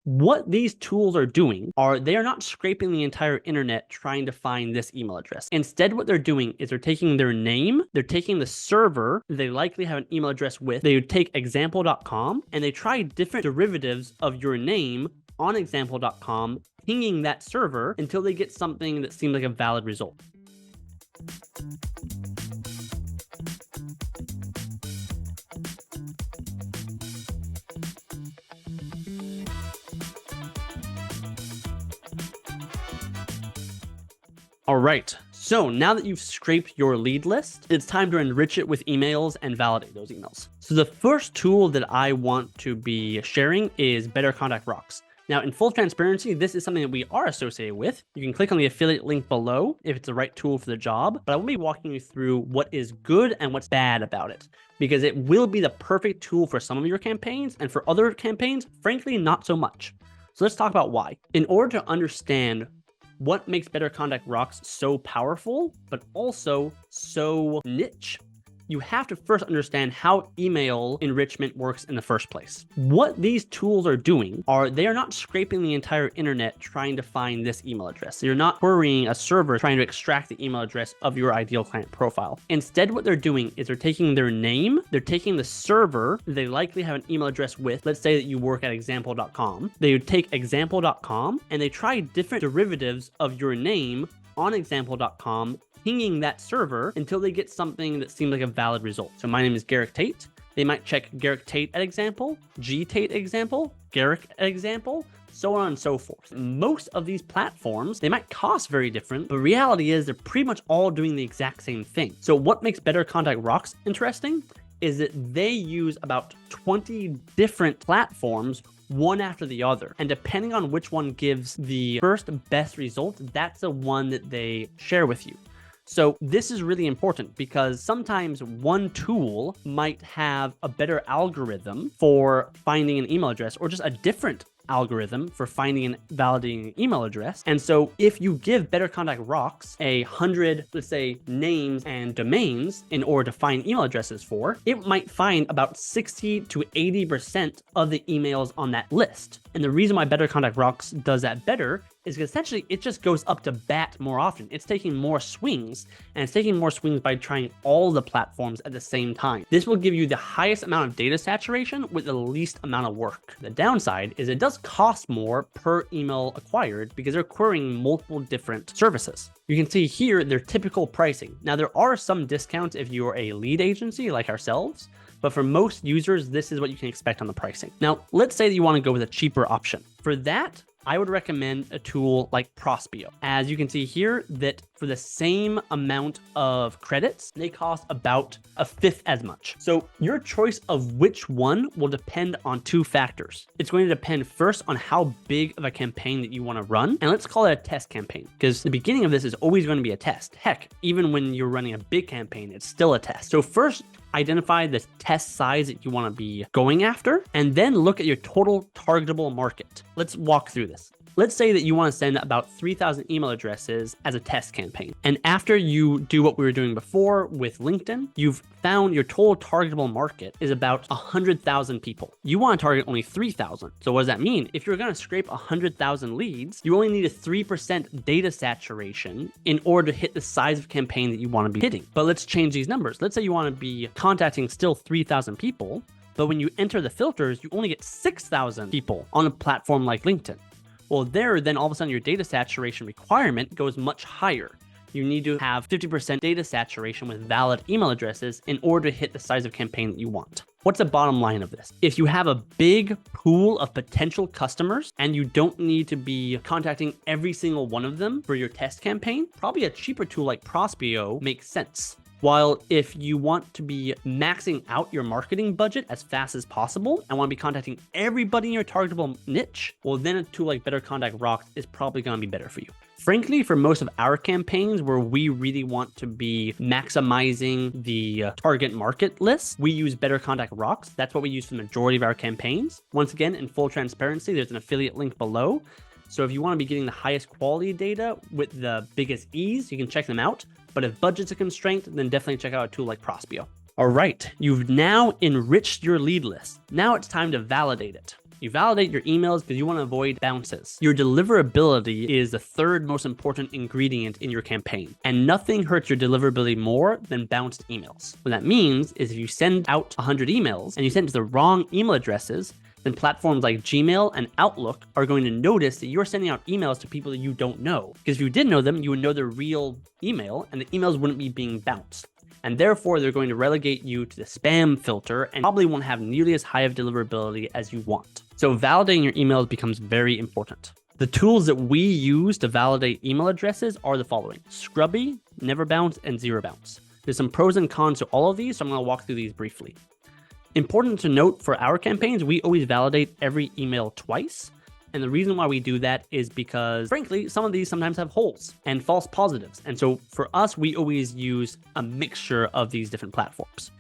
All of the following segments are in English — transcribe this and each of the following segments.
What these tools are doing are they are not scraping the entire internet trying to find this email address. Instead, what they're doing is they're taking their name, they're taking the server they likely have an email address with, they would take example.com, and they try different derivatives of your name on example.com, pinging that server until they get something that seems like a valid result. All right, so now that you've scraped your lead list, it's time to enrich it with emails and validate those emails. So the first tool that I want to be sharing is BetterContact Rocks. Now, in full transparency, this is something that we are associated with. You can click on the affiliate link below if it's the right tool for the job, but I will be walking you through what is good and what's bad about it, because it will be the perfect tool for some of your campaigns, and for other campaigns, frankly, not so much. So let's talk about why. In order to understand what makes BetterContact Rocks so powerful, but also so niche, you have to first understand how email enrichment works in the first place. What these tools are doing are they are not scraping the entire internet trying to find this email address. You're not querying a server trying to extract the email address of your ideal client profile. Instead, what they're doing is they're taking their name, they're taking the server they likely have an email address with. Let's say that you work at example.com. They would take example.com and they try different derivatives of your name on example.com, pinging that server until they get something that seems like a valid result. So my name is Garik Tate. They might check Garik Tate at example, G Tate example, Garik at example, so on and so forth. Most of these platforms, they might cost very different, but reality is they're pretty much all doing the exact same thing. So what makes BetterContact Rocks interesting is that they use about 20 different platforms, one after the other. And depending on which one gives the first best result, that's the one that they share with you. So this is really important because sometimes one tool might have a better algorithm for finding an email address, or just a different algorithm for finding and validating an email address. And so if you give BetterContact Rocks 100, let's say, names and domains in order to find email addresses for, it might find about 60 to 80% of the emails on that list. And the reason why BetterContact Rocks does that better is because essentially it just goes up to bat more often. It's taking more swings, and it's taking more swings by trying all the platforms at the same time. This will give you the highest amount of data saturation with the least amount of work. The downside is it does cost more per email acquired because they're querying multiple different services. You can see here their typical pricing. Now, there are some discounts if you're a lead agency like ourselves, but for most users, this is what you can expect on the pricing. Now, let's say that you want to go with a cheaper option. For that, I would recommend a tool like Prospeo. As you can see here, that for the same amount of credits, they cost about a fifth as much. So your choice of which one will depend on two factors. It's going to depend first on how big of a campaign that you want to run. And let's call it a test campaign, because the beginning of this is always going to be a test. Heck, even when you're running a big campaign, it's still a test. So first, identify the test size that you want to be going after, and then look at your total targetable market. Let's walk through this. Let's say that you want to send about 3,000 email addresses as a test campaign. And after you do what we were doing before with LinkedIn, you've found your total targetable market is about 100,000 people. You want to target only 3,000. So what does that mean? If you're going to scrape 100,000 leads, you only need a 3% data saturation in order to hit the size of campaign that you want to be hitting. But let's change these numbers. Let's say you want to be contacting still 3,000 people, but when you enter the filters, you only get 6,000 people on a platform like LinkedIn. Well, then all of a sudden your data saturation requirement goes much higher. You need to have 50% data saturation with valid email addresses in order to hit the size of campaign that you want. What's the bottom line of this? If you have a big pool of potential customers and you don't need to be contacting every single one of them for your test campaign, probably a cheaper tool like Prospeo makes sense. While if you want to be maxing out your marketing budget as fast as possible and want to be contacting everybody in your targetable niche, well, then a tool like BetterContact Rocks is probably going to be better for you. Frankly, for most of our campaigns where we really want to be maximizing the target market list, we use BetterContact Rocks. That's what we use for the majority of our campaigns. Once again, in full transparency, there's an affiliate link below. So if you want to be getting the highest quality data with the biggest ease, you can check them out. But if budget's a constraint, then definitely check out a tool like Prospeo. All right, you've now enriched your lead list. Now it's time to validate it. You validate your emails because you want to avoid bounces. Your deliverability is the third most important ingredient in your campaign, and nothing hurts your deliverability more than bounced emails. What that means is if you send out 100 emails and you send to the wrong email addresses, then platforms like Gmail and Outlook are going to notice that you're sending out emails to people that you don't know. Because if you did know them, you would know their real email and the emails wouldn't be being bounced. And therefore, they're going to relegate you to the spam filter and probably won't have nearly as high of deliverability as you want. So validating your emails becomes very important. The tools that we use to validate email addresses are the following: Scrubby, Never Bounce, and Zero Bounce. There's some pros and cons to all of these, so I'm going to walk through these briefly. Important to note for our campaigns, we always validate every email twice. And the reason why we do that is because, frankly, some of these sometimes have holes and false positives. And so for us, we always use a mixture of these different platforms.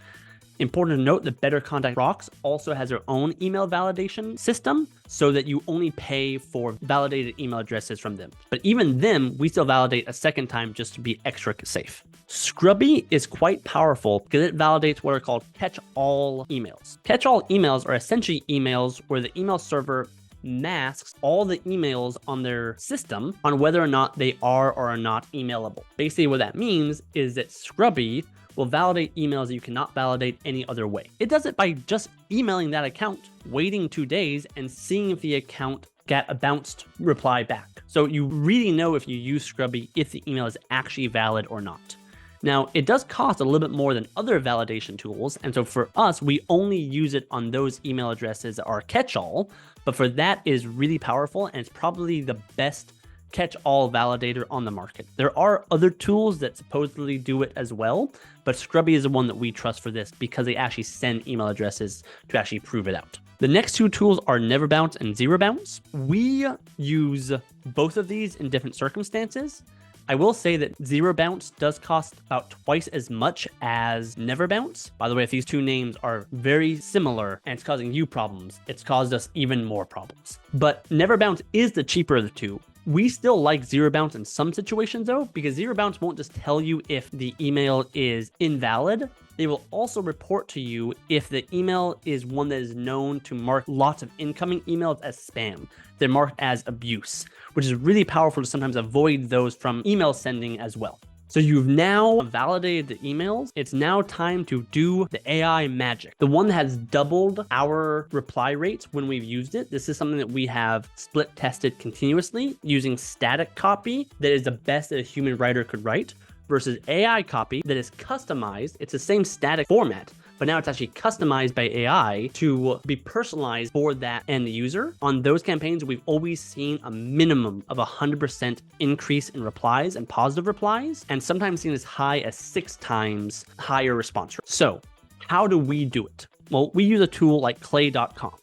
Important to note that BetterContact Rocks also has their own email validation system so that you only pay for validated email addresses from them. But even them, we still validate a second time just to be extra safe. Scrubby is quite powerful because it validates what are called catch-all emails. Catch-all emails are essentially emails where the email server masks all the emails on their system on whether or not they are or are not emailable. Basically, what that means is that Scrubby will validate emails that you cannot validate any other way. It does it by just emailing that account, waiting 2 days, and seeing if the account got a bounced reply back. So you really know if you use Scrubby if the email is actually valid or not. Now, it does cost a little bit more than other validation tools, and so for us, we only use it on those email addresses that are catch-all, but for that is really powerful, and it's probably the best catch-all validator on the market. There are other tools that supposedly do it as well, but Scrubby is the one that we trust for this because they actually send email addresses to actually prove it out. The next two tools are Never Bounce and Zero Bounce. We use both of these in different circumstances. I will say that Zero Bounce does cost about twice as much as Never Bounce. By the way, if these two names are very similar and it's causing you problems, it's caused us even more problems. But Never Bounce is the cheaper of the two. We still like Zero Bounce in some situations though, because Zero Bounce won't just tell you if the email is invalid. They will also report to you if the email is one that is known to mark lots of incoming emails as spam. They're marked as abuse, which is really powerful to sometimes avoid those from email sending as well. So you've now validated the emails. It's now time to do the AI magic. The one that has doubled our reply rates when we've used it. This is something that we have split tested continuously using static copy that is the best that a human writer could write versus AI copy that is customized. It's the same static format, but now it's actually customized by AI to be personalized for that end user. On those campaigns, we've always seen a minimum of 100% increase in replies and positive replies, and sometimes seen as high as 6 times higher response rate. So how do we do it? Well, we use a tool like clay.com.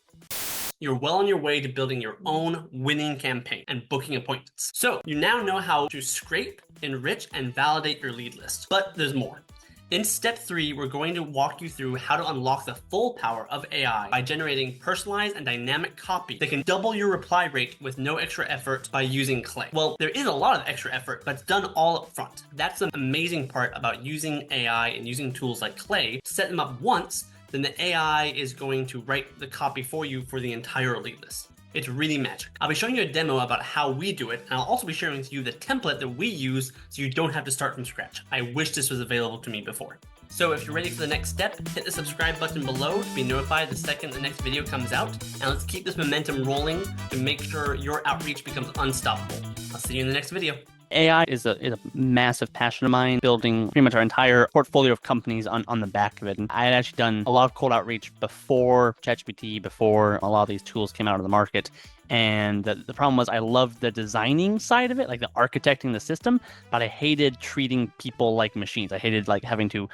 You're well on your way to building your own winning campaign and booking appointments. So you now know how to scrape, enrich, and validate your lead list. But there's more. In step 3, we're going to walk you through how to unlock the full power of AI by generating personalized and dynamic copy that can double your reply rate with no extra effort by using Clay. Well, there is a lot of extra effort, but it's done all up front. That's the amazing part about using AI and using tools like Clay. Set them up once, then the AI is going to write the copy for you for the entire lead list. It's really magic. I'll be showing you a demo about how we do it, and I'll also be sharing with you the template that we use so you don't have to start from scratch. I wish this was available to me before. So if you're ready for the next step, hit the subscribe button below to be notified the second the next video comes out, and let's keep this momentum rolling to make sure your outreach becomes unstoppable. I'll see you in the next video. AI is a massive passion of mine, building pretty much our entire portfolio of companies on the back of it. And I had actually done a lot of cold outreach before ChatGPT, before a lot of these tools came out of the market. And the problem was I loved the designing side of it, like the architecting the system, but I hated treating people like machines. I hated like having to